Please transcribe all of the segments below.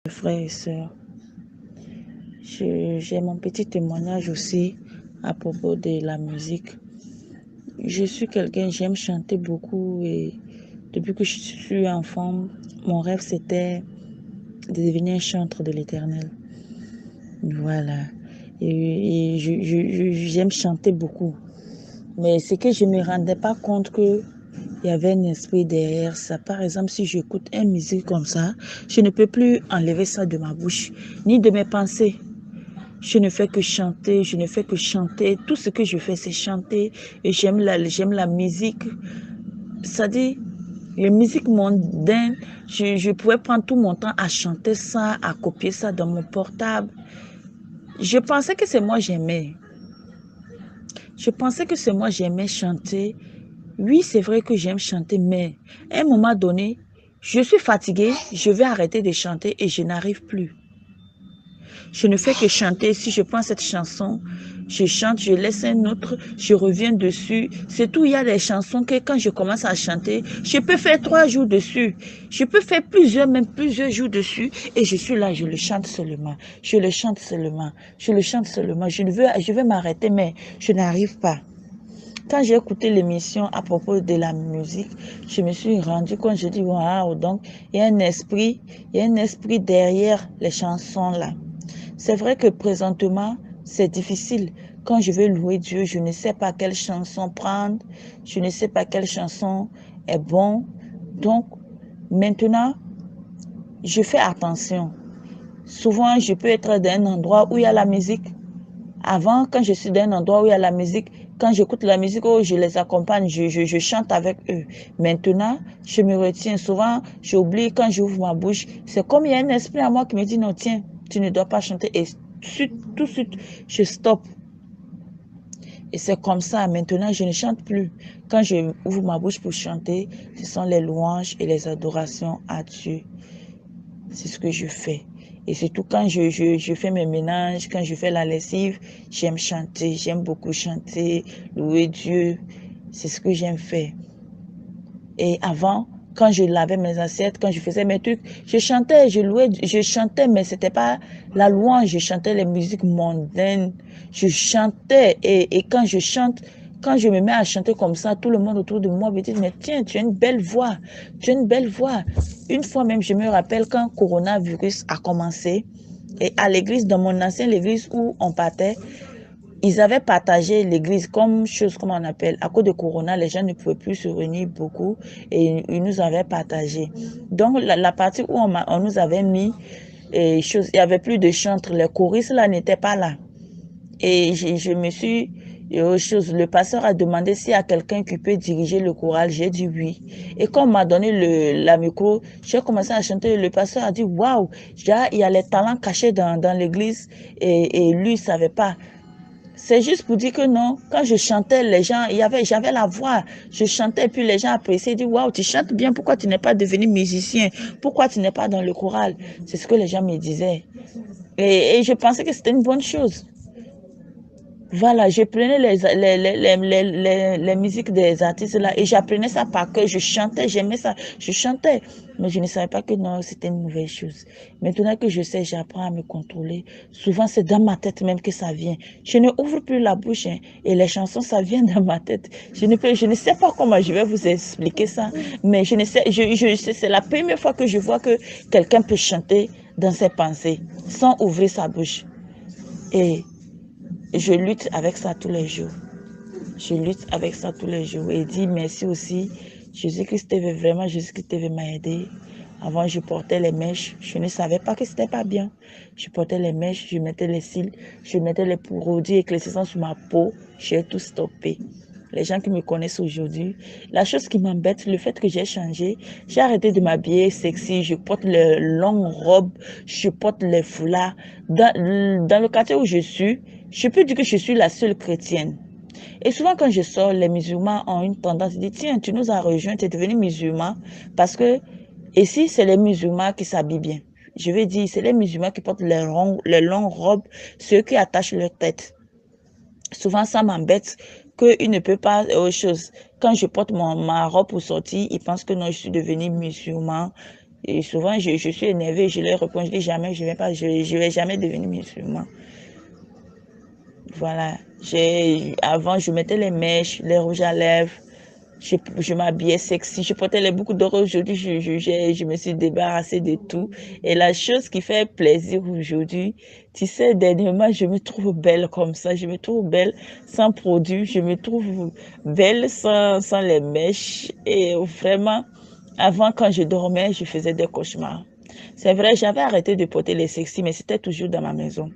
Frères et sœurs, j'ai mon petit témoignage aussi à propos de la musique. Je suis quelqu'un, j'aime chanter beaucoup et depuis que je suis enfant, mon rêve c'était de devenir un chanteur de l'Éternel. Voilà. Et j'aime chanter beaucoup. Mais c'est que je ne me rendais pas compte que il y avait un esprit derrière ça. Par exemple, si j'écoute une musique comme ça, je ne peux plus enlever ça de ma bouche, ni de mes pensées. Je ne fais que chanter, je ne fais que chanter. Tout ce que je fais, c'est chanter. Et j'aime la musique. Ça dit, les musiques mondaines, je pouvais prendre tout mon temps à chanter ça, à copier ça dans mon portable. Je pensais que c'est moi j'aimais. Je pensais que c'est moi j'aimais chanter. Oui, c'est vrai que j'aime chanter, mais à un moment donné, je suis fatiguée, je vais arrêter de chanter et je n'arrive plus. Je ne fais que chanter. Si je prends cette chanson, je chante, je laisse un autre, je reviens dessus. C'est tout, il y a des chansons que quand je commence à chanter, je peux faire 3 jours dessus. Je peux faire même plusieurs jours dessus. Et je suis là, je le chante seulement. Je le chante seulement. Je le chante seulement. Je vais m'arrêter, mais je n'arrive pas. Quand j'ai écouté l'émission à propos de la musique, je me suis rendu compte, je dis, waouh, donc il y a un esprit derrière les chansons là. C'est vrai que présentement, c'est difficile. Quand je veux louer Dieu, je ne sais pas quelle chanson prendre. Je ne sais pas quelle chanson est bon. Donc, maintenant, je fais attention. Souvent, je peux être dans un endroit où il y a la musique. Avant, quand je suis dans un endroit où il y a la musique, quand j'écoute la musique, oh, je les accompagne, je chante avec eux. Maintenant, je me retiens. Souvent, j'oublie quand j'ouvre ma bouche. C'est comme il y a un esprit à moi qui me dit, non, tiens, tu ne dois pas chanter. Et tout de suite, je stoppe. Et c'est comme ça. Maintenant, je ne chante plus. Quand je ouvre ma bouche pour chanter, ce sont les louanges et les adorations à Dieu. C'est ce que je fais. Et surtout quand je fais mes ménages, quand je fais la lessive, j'aime chanter, j'aime beaucoup chanter, louer Dieu. C'est ce que j'aime faire. Et avant, quand je lavais mes assiettes, quand je faisais mes trucs, je chantais, je louais, je chantais, mais c'était pas la louange, je chantais les musiques mondaines. Je chantais et quand je chante, quand je me mets à chanter comme ça, tout le monde autour de moi me dit, mais tiens, tu as une belle voix, tu as une belle voix. Une fois même, je me rappelle quand le coronavirus a commencé, et à l'église, dans mon ancienne église où on partait, ils avaient partagé l'église comme chose, comment on appelle, à cause de Corona, les gens ne pouvaient plus se réunir beaucoup et ils nous avaient partagé. Donc, la partie où on nous avait mis, il n'y avait plus de chantres, les choristes là n'étaient pas là. Et je me suis, le pasteur a demandé s'il y a quelqu'un qui peut diriger le choral. J'ai dit oui. Et quand on m'a donné la micro, j'ai commencé à chanter. Le pasteur a dit waouh, il y a les talents cachés dans l'église et lui, il ne savait pas. C'est juste pour dire que non, quand je chantais, les gens, j'avais la voix, je chantais, puis les gens appréciaient, ils disaient, waouh, tu chantes bien, pourquoi tu n'es pas devenu musicien? Pourquoi tu n'es pas dans le choral? C'est ce que les gens me disaient. Et je pensais que c'était une bonne chose. Voilà, je prenais les musiques des artistes là et j'apprenais ça par cœur. Je chantais, j'aimais ça, je chantais. Mais je ne savais pas que non, c'était une mauvaise chose. Maintenant que je sais, j'apprends à me contrôler. Souvent, c'est dans ma tête même que ça vient. Je ne ouvre plus la bouche hein, et les chansons, ça vient dans ma tête. Je ne sais pas comment je vais vous expliquer ça, mais je ne sais, c'est la première fois que je vois que quelqu'un peut chanter dans ses pensées sans ouvrir sa bouche. Et je lutte avec ça tous les jours. Je lutte avec ça tous les jours. Et dis merci aussi. Jésus-Christ m'a aidé. Avant, je portais les mèches. Je ne savais pas que c'était pas bien. Je portais les mèches, je mettais les cils, je mettais les produits éclaircissants sur ma peau. J'ai tout stoppé. Les gens qui me connaissent aujourd'hui, la chose qui m'embête, le fait que j'ai changé, j'ai arrêté de m'habiller sexy, je porte les longues robes, je porte les foulards. Dans le quartier où je suis, je peux dire que je suis la seule chrétienne. Et souvent quand je sors, les musulmans ont une tendance à dire, tiens, tu nous as rejoint, tu es devenu musulman, parce que ici, c'est les musulmans qui s'habillent bien. Je vais dire, c'est les musulmans qui portent les longues robes, ceux qui attachent leur tête. Souvent, ça m'embête qu'il ne peut pas autre chose. Quand je porte ma robe pour sortir, ils pensent que non, je suis devenue musulman. Et souvent, je suis énervée, je leur réponds, je dis jamais, je vais jamais devenir musulman. Voilà. Avant, je mettais les mèches, les rouges à lèvres. Je m'habillais sexy, je portais les boucles d'or. Aujourd'hui, je me suis débarrassée de tout. Et la chose qui fait plaisir aujourd'hui, tu sais, dernièrement, je me trouve belle comme ça. Je me trouve belle sans produit. Je me trouve belle sans les mèches. Et vraiment, avant, quand je dormais, je faisais des cauchemars. C'est vrai, j'avais arrêté de porter les sexy, mais c'était toujours dans ma maison.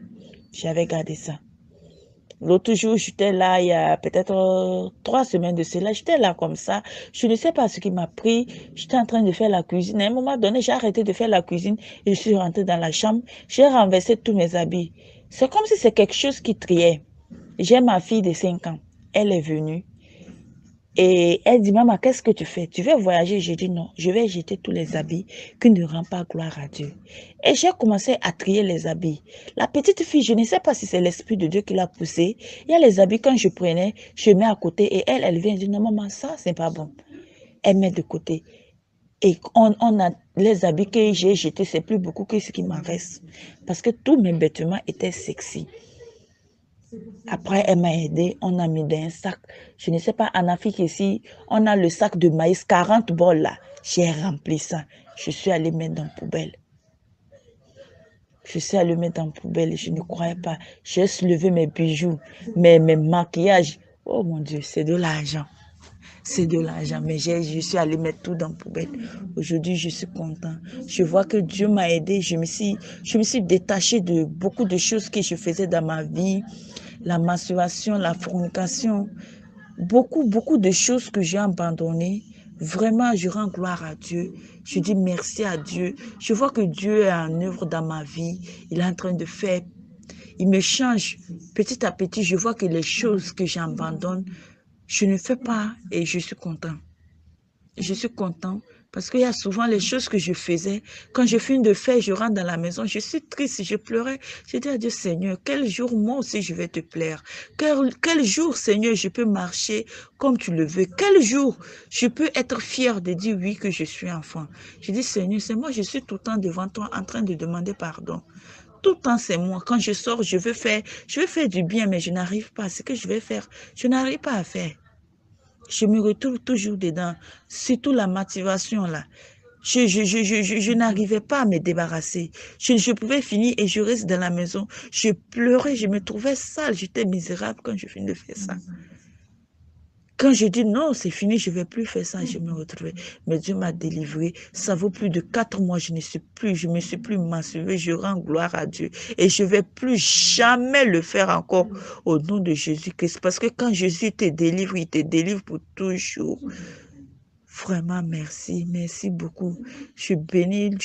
J'avais gardé ça. L'autre jour, j'étais là, il y a peut-être 3 semaines de cela, j'étais là comme ça. Je ne sais pas ce qui m'a pris. J'étais en train de faire la cuisine. À un moment donné, j'ai arrêté de faire la cuisine et je suis rentrée dans la chambre. J'ai renversé tous mes habits. C'est comme si c'est quelque chose qui triait. J'ai ma fille de 5 ans. Elle est venue. Et elle dit, maman, qu'est-ce que tu fais? Tu veux voyager? J'ai dit non, je vais jeter tous les habits qui ne rendent pas gloire à Dieu. Et j'ai commencé à trier les habits. La petite fille, je ne sais pas si c'est l'Esprit de Dieu qui l'a poussée. Il y a les habits, quand je prenais, je mets à côté et elle vient et dit, non, maman, ça, c'est pas bon. Elle met de côté. Et on a les habits que j'ai jetés, c'est plus beaucoup que ce qui m'en reste. Parce que tous mes vêtements étaient sexy. Après, elle m'a aidé, on a mis dans un sac. Je ne sais pas, en Afrique ici, on a le sac de maïs, 40 bols là. J'ai rempli ça. Je suis allée mettre dans la poubelle. Je suis allée mettre dans la poubelle et je ne croyais pas. J'ai soulevé mes bijoux, mes maquillages. Oh mon Dieu, c'est de l'argent. C'est de l'argent, mais je suis allée mettre tout dans la poubelle. Aujourd'hui, je suis content. Je vois que Dieu m'a aidé. Je me suis détachée de beaucoup de choses que je faisais dans ma vie. La masturbation, la fornication, beaucoup de choses que j'ai abandonnées. Vraiment, je rends gloire à Dieu. Je dis merci à Dieu. Je vois que Dieu est en œuvre dans ma vie. Il est en train de faire. Il me change. Petit à petit, je vois que les choses que j'abandonne, je ne fais pas et je suis content. Je suis content parce qu'il y a souvent les choses que je faisais. Quand je finis de faire, je rentre dans la maison, je suis triste, je pleurais. Je dis à Dieu, Seigneur, quel jour moi aussi je vais te plaire. Quel jour, Seigneur, je peux marcher comme tu le veux. Quel jour je peux être fière de dire oui que je suis enfant. Je dis, Seigneur, c'est moi, je suis tout le temps devant toi en train de demander pardon. Tout le temps, c'est moi. Quand je sors, je veux faire du bien, mais je n'arrive pas. Ce que je vais faire, je n'arrive pas à faire. Je me retrouve toujours dedans, surtout la motivation là. Je n'arrivais pas à me débarrasser. Je pouvais finir et je reste dans la maison. Je pleurais, je me trouvais sale, j'étais misérable quand je finis de faire ça. Quand je dis non, c'est fini, je ne vais plus faire ça, je me retrouvais. Mais Dieu m'a délivré. Ça vaut plus de 4 mois, je me suis plus masturbée, je rends gloire à Dieu. Et je ne vais plus jamais le faire encore au nom de Jésus-Christ. Parce que quand Jésus te délivre, il te délivre pour toujours. Vraiment, merci, merci beaucoup. Je bénis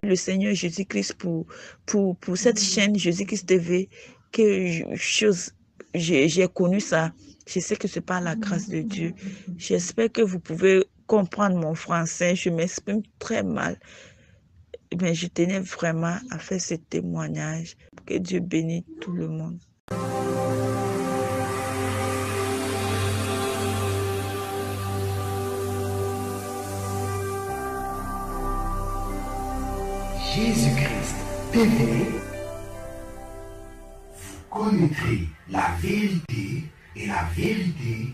le Seigneur Jésus-Christ pour cette chaîne Jésus-Christ TV, que j'ai connu ça. Je sais que c'est par la grâce de Dieu. J'espère que vous pouvez comprendre mon français. Je m'exprime très mal. Mais je tenais vraiment à faire ce témoignage. Que Dieu bénisse tout le monde. Jésus-Christ TV, vous connaîtrez la vérité et la vérité